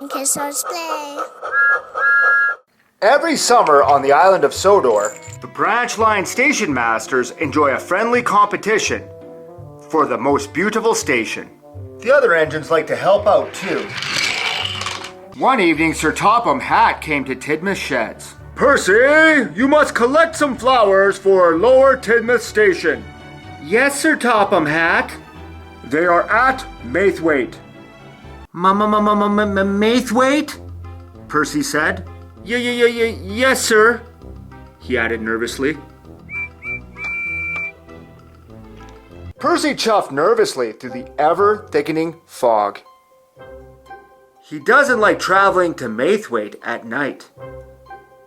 Okay, so let's play. Every summer on the island of Sodor, the branch line station masters enjoy a friendly competition for the most beautiful station. The other engines like to help out too. One evening, Sir Topham Hatt came to Tidmouth Sheds. Percy, you must collect some flowers for Lower Tidmouth Station. Yes, Sir Topham Hatt. They are at Maithwaite. Maithwaite? Percy said. Yes, sir, he added nervously. Percy chuffed nervously through the ever-thickening fog. He doesn't like traveling to Maithwaite at night.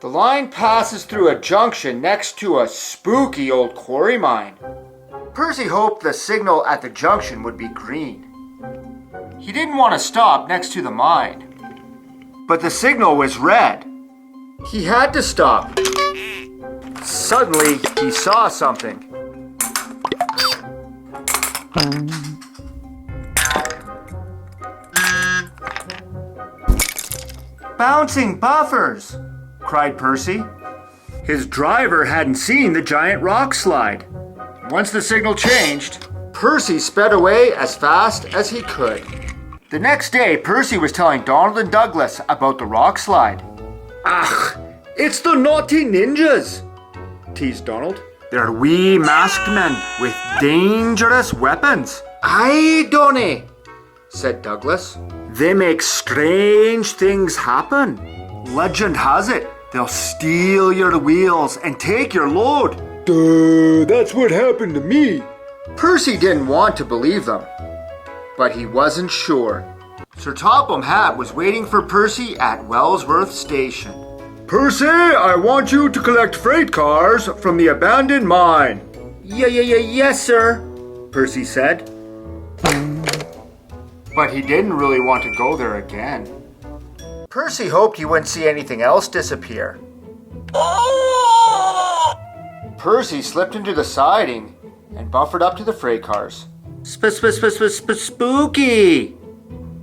The line passes through a junction next to a spooky old quarry mine. Percy hoped the signal at the junction would be green. He didn't want to stop next to the mine, but the signal was red. He had to stop. Suddenly, he saw something. Bouncing buffers, cried Percy. His driver hadn't seen the giant rock slide. Once the signal changed, Percy sped away as fast as he could. The next day, Percy was telling Donald and Douglas about the rock slide. Ach, it's the naughty ninjas, teased Donald. They're wee masked men with dangerous weapons. Aye, Donny, said Douglas. They make strange things happen. Legend has it, they'll steal your wheels and take your load. Duh, that's what happened to me. Percy didn't want to believe them, but he wasn't sure. Sir Topham Hatt was waiting for Percy at Wellsworth Station. Percy, I want you to collect freight cars from the abandoned mine. Yes, sir, Percy said. But he didn't really want to go there again. Percy hoped he wouldn't see anything else disappear. Percy slipped into the siding and buffered up to the freight cars. Spooky,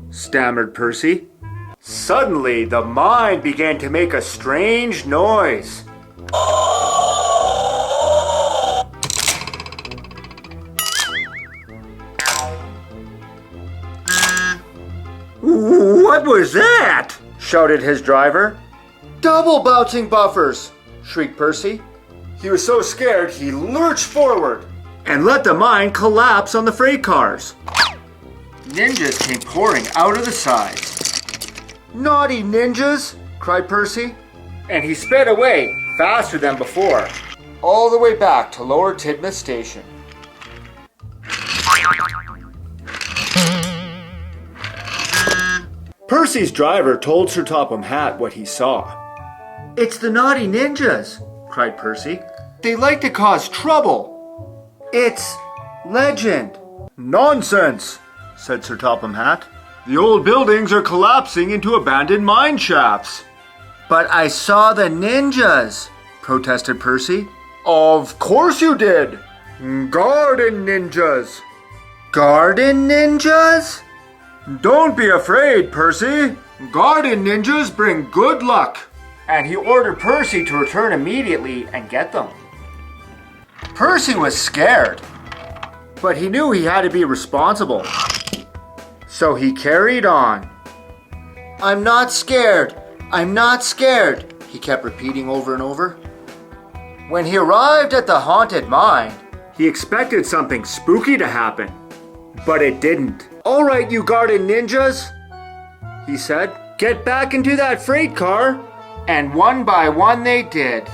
stammered Percy. Suddenly, the mine began to make a strange noise. What was that? Shouted his driver. Double bouncing buffers, shrieked Percy. He was so scared he lurched forward and let the mine collapse on the freight cars. Ninjas came pouring out of the sides. Naughty ninjas, cried Percy, and he sped away faster than before, all the way back to Lower Tidmouth Station. Percy's driver told Sir Topham Hatt what he saw. It's the naughty ninjas, cried Percy. They like to cause trouble. It's legend. Nonsense, said Sir Topham Hatt. The old buildings are collapsing into abandoned mine shafts. But I saw the ninjas, protested Percy. Of course you did. Garden ninjas. Garden ninjas? Don't be afraid, Percy. Garden ninjas bring good luck. And he ordered Percy to return immediately and get them. Percy was scared, but he knew he had to be responsible. So he carried on. I'm not scared, he kept repeating over and over. When he arrived at the haunted mine, he expected something spooky to happen, but it didn't. All right, you garden ninjas, he said, get back into that freight car. And one by one they did.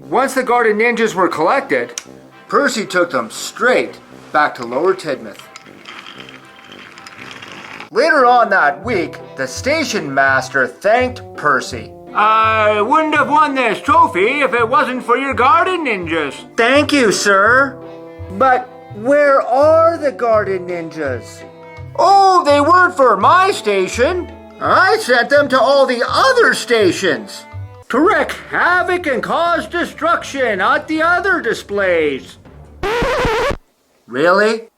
Once the garden ninjas were collected, Percy took them straight back to Lower Tidmouth. Later on that week, the station master thanked Percy. I wouldn't have won this trophy if it wasn't for your garden ninjas. Thank you, sir. But where are the garden ninjas? Oh, they weren't for my station. I sent them to all the other stations to wreak havoc and cause destruction at the other displays. Really?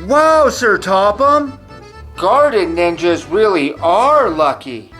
Wow, Sir Topham! Garden ninjas really are lucky.